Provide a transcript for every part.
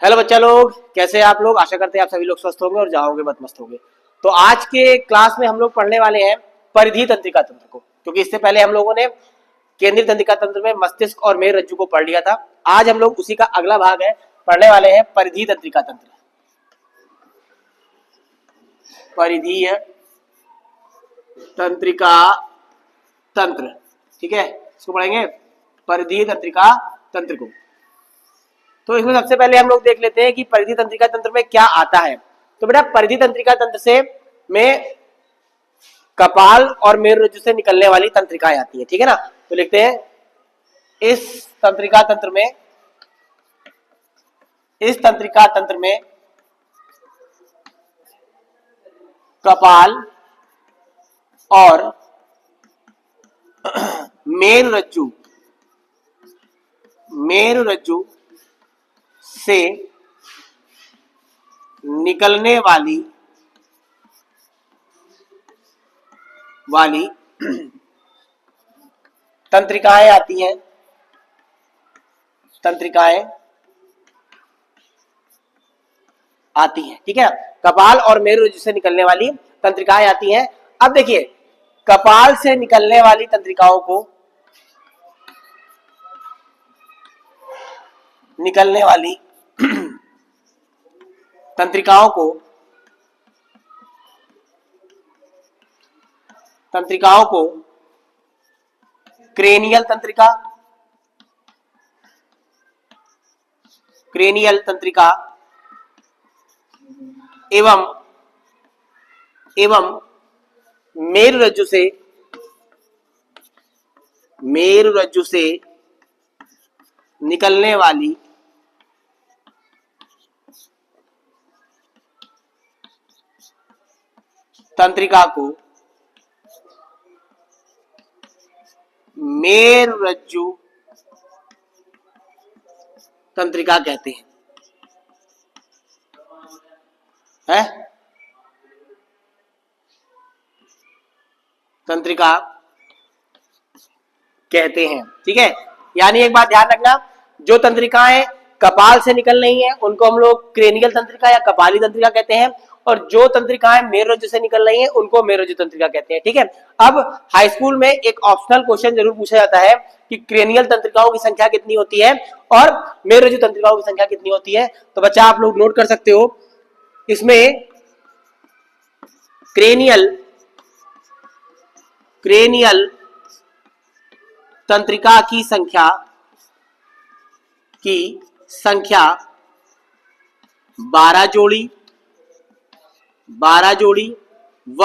Hello बच्चा लोग, कैसे हैं आप लोग। आशा करते हैं आप सभी लोग स्वस्थ होंगे और जाओगे मत मस्त होंगे। तो आज के क्लास में हम लोग पढ़ने वाले हैं परिधि तंत्रिका तंत्र को, क्योंकि इससे पहले हम लोगों ने केंद्रीय तंत्रिका तंत्र में मस्तिष्क और मेर रज्जु को पढ़ लिया था। आज हम लोग उसी का अगला भाग है पढ़ने वाले हैं परिधि तंत्रिका तंत्र। परिधीय तंत्रिका तंत्र, ठीक है, इसको पढ़ेंगे परिधीय तंत्रिका तंत्र को। तो इसमें सबसे पहले हम लोग देख लेते हैं कि परिधि तंत्रिका तंत्र में क्या आता है। तो बेटा परिधि तंत्रिका तंत्र से में कपाल और मेरुरज्जु से निकलने वाली तंत्रिकाएं आती है, ठीक है ना। तो लिखते हैं इस तंत्रिका तंत्र में कपाल और मेरुरज्जु से निकलने वाली तंत्रिकाएं आती हैं। ठीक है। कपाल और मेरुरज्जु से निकलने वाली तंत्रिकाएं आती हैं। अब देखिए, कपाल से निकलने वाली तंत्रिकाओं को क्रेनियल तंत्रिका एवं मेरुरज्जु से निकलने वाली तंत्रिका को मेरुरज्जु तंत्रिका कहते हैं। ठीक है। यानी एक बात ध्यान रखना, जो तंत्रिकाएं कपाल से निकल रही हैं उनको हम लोग क्रेनियल तंत्रिका या कपाली तंत्रिका कहते हैं, और जो तंत्रिकाएं मेरुरज्जु से निकल रही हैं उनको मेरुरज्जु तंत्रिका कहते हैं। ठीक है। अब हाई स्कूल में एक ऑप्शनल क्वेश्चन जरूर पूछा जाता है कि क्रेनियल तंत्रिकाओं की संख्या कितनी होती है और मेरुरज्जु तंत्रिकाओं की संख्या कितनी होती है। तो बच्चा आप लोग नोट कर सकते हो, इसमें क्रेनियल तंत्रिका की संख्या 12 जोड़ी व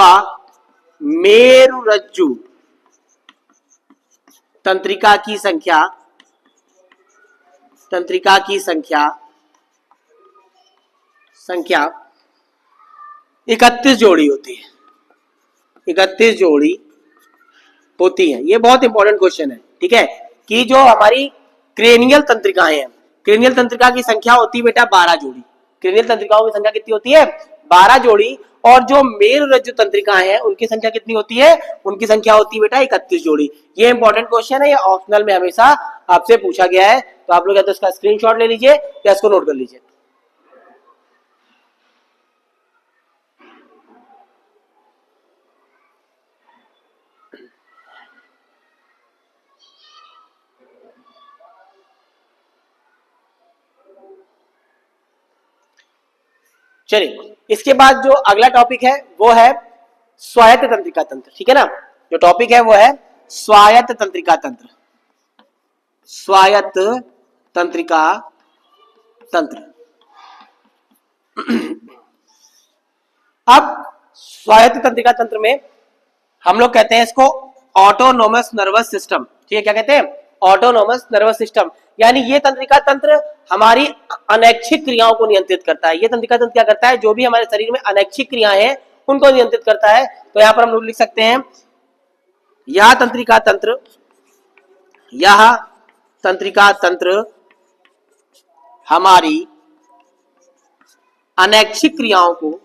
मेरुरज्जु तंत्रिका की संख्या 31 जोड़ी होती है। 31 जोड़ी होती है। ये बहुत इंपॉर्टेंट क्वेश्चन है, ठीक है, कि जो हमारी क्रेनियल तंत्रिकाएं हैं, क्रेनियल तंत्रिका की संख्या होती है बेटा 12 जोड़ी। क्रेनियल तंत्रिकाओं की संख्या कितनी होती है? 12 जोड़ी। और जो मेरुरज्जु तंत्रिकाएं हैं उनकी संख्या कितनी होती है? उनकी संख्या होती है बेटा 31 जोड़ी। ये इंपॉर्टेंट क्वेश्चन है, ये ऑप्शनल में हमेशा आपसे पूछा गया है। तो आप लोग या तो इसका स्क्रीनशॉट ले लीजिए या इसको नोट कर लीजिए। चलिए, इसके बाद जो अगला टॉपिक है वो है स्वायत्त तंत्रिका तंत्र, ठीक है ना। जो टॉपिक है वो है स्वायत्त तंत्रिका तंत्र। स्वायत्त तंत्रिका तंत्र। अब स्वायत्त तंत्रिका तंत्र में हम लोग कहते हैं इसको ऑटोनोमस नर्वस सिस्टम। ठीक है, क्या कहते हैं? Autonomous nervous system. यानी ये तंत्रिका तंत्र हमारी अनैच्छिक क्रियाओं को नियंत्रित करता है। ये तंत्रिका तंत्र क्या करता है? जो भी हमारे शरीर में अनैच्छिक क्रियाएं हैं उनको नियंत्रित करता है। तो यहां पर हम लोग लिख सकते हैं यह तंत्रिका तंत्र हमारी अनैच्छिक क्रियाओं को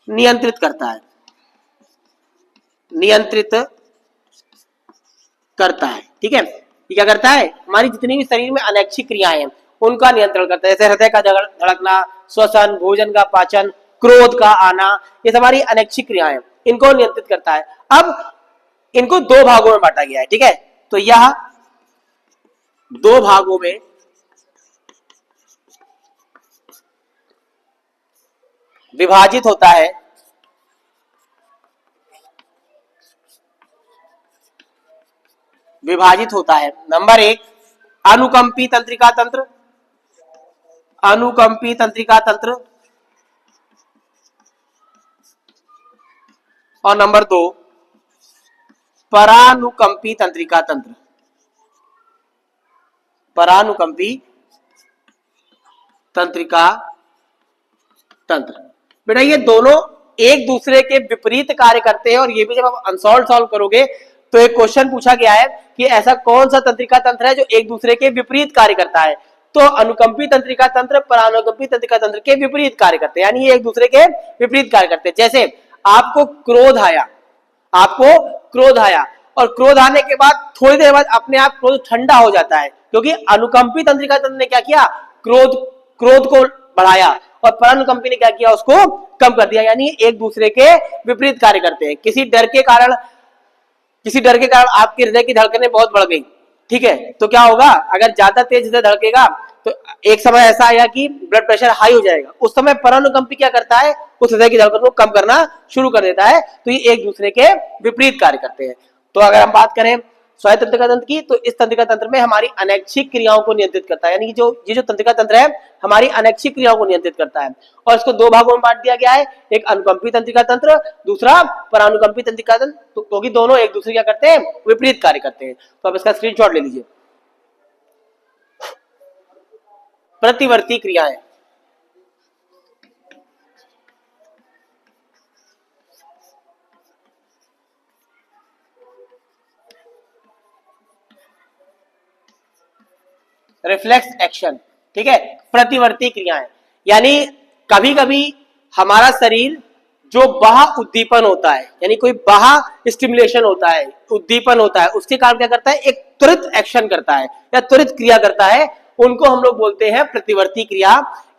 नियंत्रित करता है। करता है। ठीक है, ये क्या करता है, हमारी जितनी भी शरीर में अनैच्छिक क्रियाएं हैं उनका नियंत्रण करता है, जैसे हृदय का धड़कना, श्वसन, भोजन का पाचन, क्रोध का आना, ये हमारी अनैच्छिक क्रियाएं इनको नियंत्रित करता है। अब इनको दो भागों में बांटा गया है। ठीक है, तो यह दो भागों में विभाजित होता है। विभाजित होता है। नंबर एक, अनुकंपी तंत्रिका तंत्र, अनुकंपी तंत्रिका तंत्र, और नंबर दो, परानुकंपी तंत्रिका तंत्र, परानुकंपी तंत्रिका तंत्र। बेटा ये दोनों एक दूसरे के विपरीत कार्य करते हैं, और ये भी जब आप अनसॉल्व सॉल्व करोगे तो एक क्वेश्चन पूछा गया है कि ऐसा कौन सा तंत्रिका तंत्र है जो एक दूसरे के विपरीत कार्य करता है, तो अनुकंपी तंत्रिका तंत्र परानुकंपी तंत्रिका तंत्र के विपरीत कार्य करते हैं, यानी ये एक दूसरे के विपरीत कार्य करते हैं। जैसे आपको क्रोध आया, आपको क्रोध आया, और क्रोध आने के बाद थोड़ी देर बाद अपने आप क्रोध ठंडा हो जाता है, क्योंकि अनुकंपी तंत्रिका तंत्र ने क्या किया, क्रोध को बढ़ाया, और परानुकंपी ने क्या किया, उसको कम कर दिया। यानी एक दूसरे के विपरीत कार्य करते हैं। किसी डर के कारण आपके हृदय की धड़कनें बहुत बढ़ गई, ठीक है, तो क्या होगा, अगर ज्यादा तेज हृदय धड़केगा तो एक समय ऐसा आएगा कि ब्लड प्रेशर हाई हो जाएगा, उस समय परानुकंपी क्या करता है, उस हृदय की धड़कन को कम करना शुरू कर देता है। तो ये एक दूसरे के विपरीत कार्य करते हैं। तो अगर हम बात करें स्वायत्त तंत्रिका तंत्र की, तो इस तंत्रिका तंत्र में हमारी अनैच्छिक क्रियाओं को नियंत्रित करता है, यानी कि जो तंत्रिका तंत्र है हमारी अनैच्छिक क्रियाओं को नियंत्रित करता है। और इसको दो भागों में बांट दिया गया है, एक अनुकंपी तंत्रिका तंत्र, दूसरा परानुकंपी तंत्रिका तंत्र, क्योंकि दोनों एक दूसरे क्या करते हैं, विपरीत कार्य करते हैं। तो आप इसका स्क्रीनशॉट ले लीजिए। प्रतिवर्ती क्रियाएं, रिफ्लेक्स एक्शन, ठीक है, प्रतिवर्ती क्रियाएं, यानी कभी कभी हमारा शरीर जो बाह्य उद्दीपन होता है, यानी कोई बाह्य स्टिमुलेशन होता है, उद्दीपन होता है, उसके कारण क्या करता है, एक त्वरित एक्शन करता है या त्वरित क्रिया करता है, उनको हम लोग बोलते हैं प्रतिवर्ती क्रिया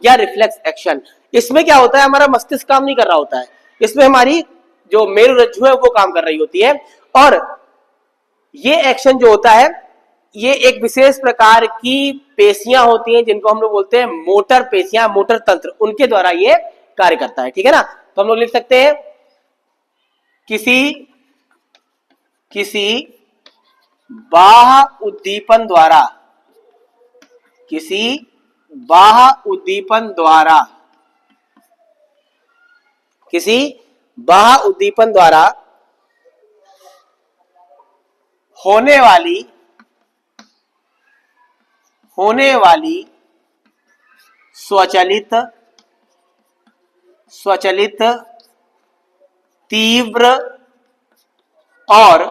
या रिफ्लेक्स एक्शन। इसमें क्या होता है, हमारा मस्तिष्क काम नहीं कर रहा होता है, इसमें हमारी जो मेरुरज्जु है वो काम कर रही होती है, और ये एक्शन जो होता है, ये एक विशेष प्रकार की पेशियां होती हैं जिनको हम लोग बोलते हैं मोटर पेशियां, मोटर तंत्र, उनके द्वारा ये कार्य करता है। ठीक है ना, तो हम लोग लिख सकते हैं किसी बाह्य उद्दीपन द्वारा, किसी बाह्य उद्दीपन द्वारा, किसी बाह्य उद्दीपन द्वारा होने वाली स्वचालित तीव्र और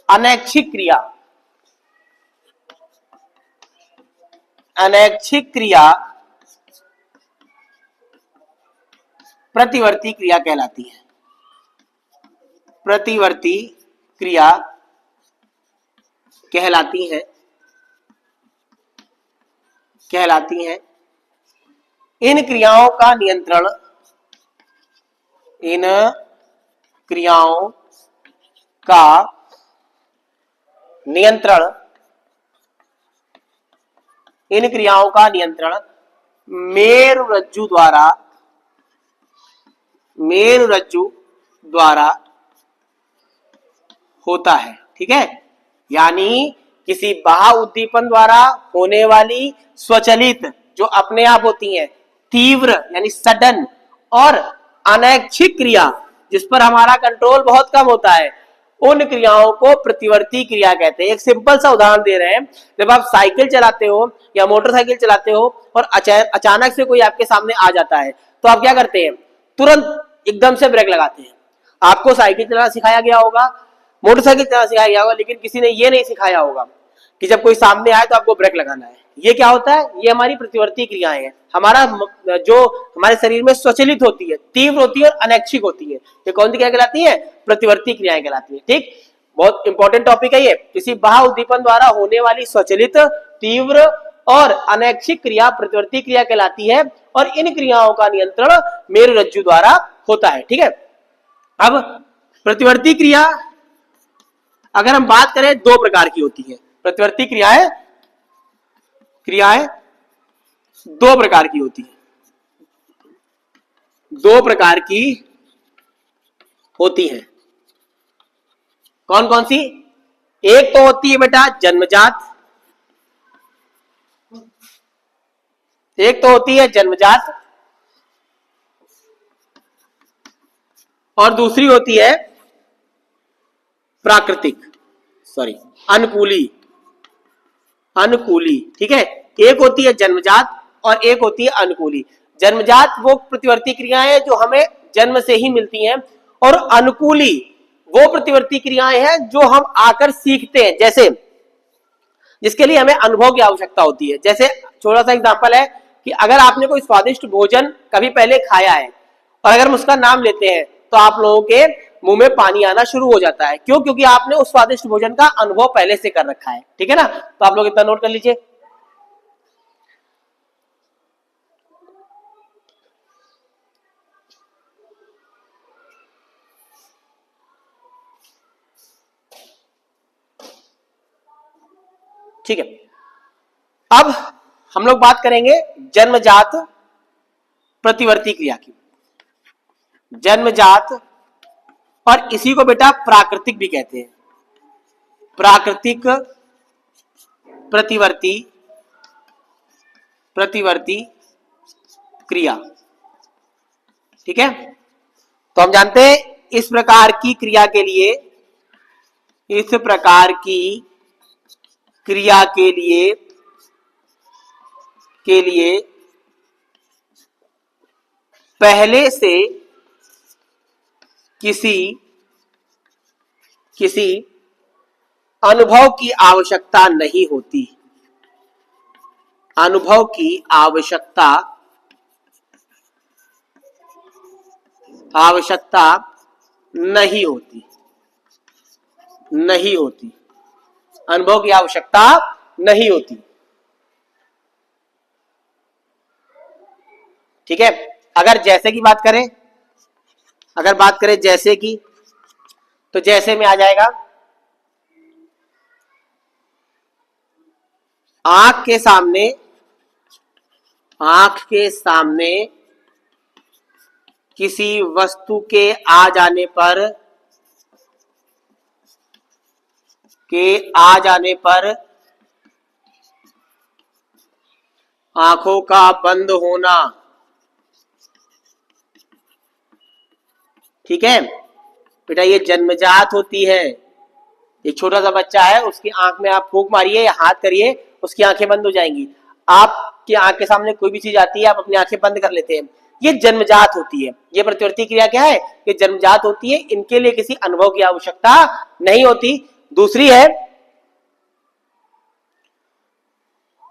अनैच्छिक क्रिया प्रतिवर्ती क्रिया कहलाती है। प्रतिवर्ती क्रिया कहलाती हैं। इन क्रियाओं का नियंत्रण, इन क्रियाओं का नियंत्रण, इन क्रियाओं का नियंत्रण मेरुरज्जु द्वारा होता है। ठीक है, यानी किसी बाह्य उद्दीपन द्वारा होने वाली स्वचालित, जो अपने आप होती हैं, तीव्र यानी सडन, और अनैच्छिक क्रिया जिस पर हमारा कंट्रोल बहुत कम होता है, उन क्रियाओं को प्रतिवर्ती क्रिया कहते हैं। एक सिंपल सा उदाहरण दे रहे हैं, जब आप साइकिल चलाते हो या मोटरसाइकिल चलाते हो और अचानक से कोई आपके सामने आ जाता है, तो आप क्या करते हैं, तुरंत एकदम से ब्रेक लगाते हैं। आपको साइकिल चलाना सिखाया गया होगा, मोटरसाइकिल चलाना सिखाया गया होगा, लेकिन किसी ने ये नहीं सिखाया होगा कि जब कोई सामने आए तो आपको ब्रेक लगाना है। ये क्या होता है, ये हमारी प्रतिवर्ती क्रियाएं हैं, हमारा जो हमारे शरीर में स्वचालित होती है, तीव्र होती है और अनैच्छिक होती है। ये कौन सी क्रिया कहलाती है, प्रतिवर्ती क्रियाएं कहलाती है। ठीक, बहुत इंपॉर्टेंट टॉपिक है ये। किसी बाह्य उद्दीपन द्वारा होने वाली स्वचालित, तीव्र और अनैच्छिक क्रिया प्रतिवर्ती क्रिया कहलाती है और इन क्रियाओं का नियंत्रण मेरुरज्जु द्वारा होता है। ठीक है, अब प्रतिवर्ती क्रिया अगर हम बात करें दो प्रकार की होती है। प्रतिवर्ती क्रियाएं दो प्रकार की होती है, दो प्रकार की होती है। कौन कौन सी? एक तो होती है बेटा जन्मजात, एक तो होती है जन्मजात और दूसरी होती है प्राकृतिक, सॉरी अनुकूली, अनुकूली। ठीक है, एक होती है जन्मजात और एक होती है अनुकूली। जन्मजात वो प्रतिवर्ती क्रियाएं जो हमें जन्म से ही मिलती हैं और अनुकूली वो प्रतिवर्ती क्रियाएं हैं जो हम आकर सीखते हैं, जैसे जिसके लिए हमें अनुभव की आवश्यकता होती है। जैसे छोटा सा एग्जांपल है कि अगर आपने कोई स्वादिष्ट भोजन कभी पहले खाया है और अगर हम उसका नाम लेते हैं तो आप लोगों के मुंह में पानी आना शुरू हो जाता है। क्यों? क्योंकि आपने उस स्वादिष्ट भोजन का अनुभव पहले से कर रखा है। ठीक है ना, तो आप लोग इतना नोट कर लीजिए। ठीक है, अब हम लोग बात करेंगे जन्मजात प्रतिवर्ती क्रिया की। जन्मजात और इसी को बेटा प्राकृतिक भी कहते हैं, प्राकृतिक प्रतिवर्ती क्रिया। ठीक है, तो हम जानते हैं इस प्रकार की क्रिया के लिए, इस प्रकार की क्रिया के लिए पहले से किसी अनुभव की आवश्यकता नहीं होती, अनुभव की आवश्यकता नहीं होती, नहीं होती, अनुभव की आवश्यकता नहीं होती। ठीक है, अगर जैसे की बात करें, अगर बात करें जैसे की, तो जैसे में आ जाएगा आंख के सामने किसी वस्तु के आ जाने पर आंखों का बंद होना। ठीक है बेटा, ये जन्मजात होती है। एक छोटा सा बच्चा है, उसकी आंख में आप फूंक मारिए या हाथ करिए, उसकी आंखें बंद हो जाएंगी। आपकी आंख के सामने कोई भी चीज आती है, आप अपनी आंखें बंद कर लेते हैं, ये जन्मजात होती है। ये प्रतिवर्ती क्रिया क्या है? ये जन्मजात होती है, इनके लिए किसी अनुभव की आवश्यकता नहीं होती। दूसरी है,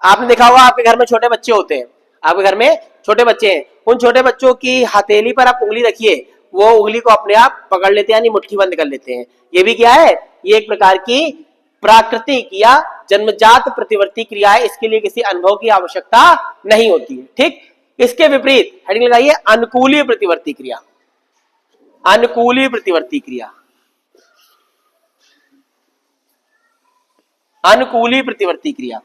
आपने देखा होगा आपके घर में छोटे बच्चे होते हैं, आपके घर में छोटे बच्चे हैं, उन छोटे बच्चों की हथेली पर आप उंगली रखिए, वो उंगली को अपने आप पकड़ लेते हैं, यानी मुट्ठी बंद कर लेते हैं। ये भी क्या है? ये एक प्रकार की प्राकृतिक या जन्मजात प्रतिवर्ती क्रिया है, इसके लिए किसी अनुभव की आवश्यकता नहीं होती है। ठीक, इसके विपरीत हेडिंग लगाइए अनुकूली प्रतिवर्ती क्रिया। अनुकूली प्रतिवर्ती क्रिया, अनुकूली प्रतिवर्ती क्रिया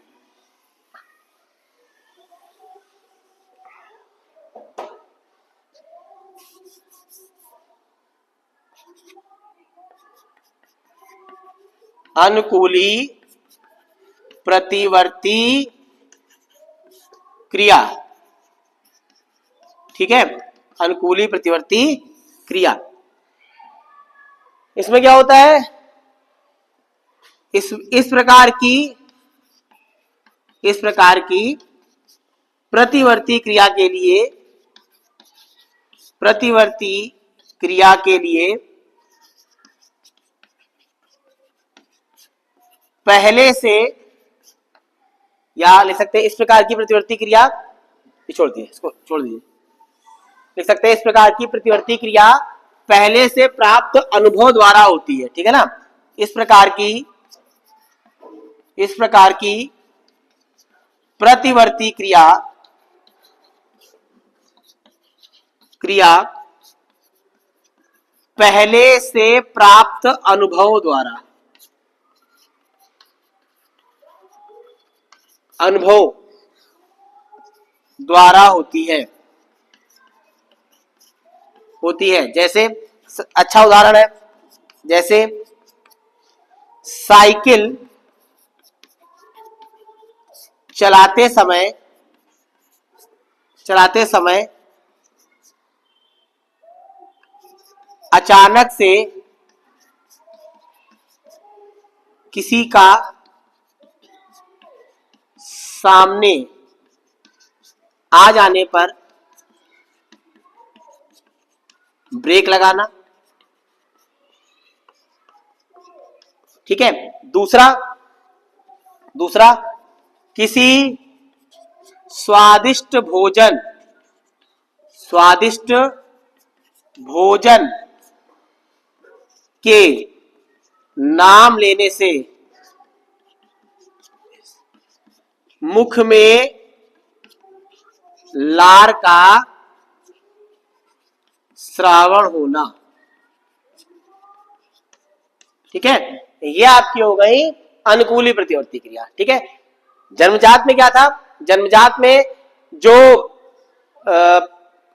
अनुकूली प्रतिवर्ती क्रिया। ठीक है, अनुकूली प्रतिवर्ती क्रिया, इसमें क्या होता है? इस प्रकार की प्रतिवर्ती क्रिया के लिए पहले से, या लिख सकते हैं इस प्रकार की प्रतिवर्ती क्रिया, छोड़ दिए, इसको छोड़ दीजिए, लिख सकते हैं इस प्रकार की प्रतिवर्ती क्रिया पहले से प्राप्त अनुभव द्वारा होती है। ठीक है ना, इस प्रकार की प्रतिवर्ती क्रिया पहले से प्राप्त अनुभव द्वारा होती है। जैसे अच्छा उदाहरण है, जैसे साइकिल चलाते समय अचानक से किसी का सामने आ जाने पर ब्रेक लगाना। ठीक है। दूसरा किसी स्वादिष्ट भोजन के नाम लेने से मुख में लार का श्रावण होना। ठीक है, ये आपकी हो गई अनुकूली प्रतिवर्ती क्रिया। ठीक है, जन्मजात में क्या था? जन्मजात में जो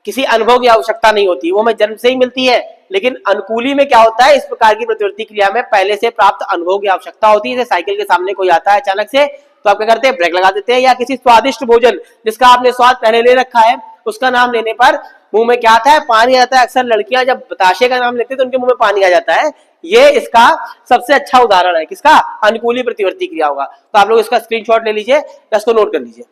किसी अनुभव की आवश्यकता नहीं होती, वो हमें जन्म से ही मिलती है। लेकिन अनुकूली में क्या होता है? इस प्रकार की प्रतिवर्ती क्रिया में पहले से प्राप्त अनुभव की आवश्यकता होती है। जैसे साइकिल के सामने कोई आता है अचानक से, तो आप क्या करते हैं? ब्रेक लगा देते हैं। या किसी स्वादिष्ट भोजन जिसका आपने स्वाद पहले ले रखा है, उसका नाम लेने पर मुंह में क्या आता है? पानी आता है। अक्सर लड़कियां जब बताशे का नाम लेते हैं तो उनके मुंह में पानी आ जाता है। ये इसका सबसे अच्छा उदाहरण है। किसका? अनुकूली प्रतिवर्ती क्रिया होगा। तो आप लोग इसका स्क्रीनशॉट ले लीजिए, इसको नोट कर लीजिए।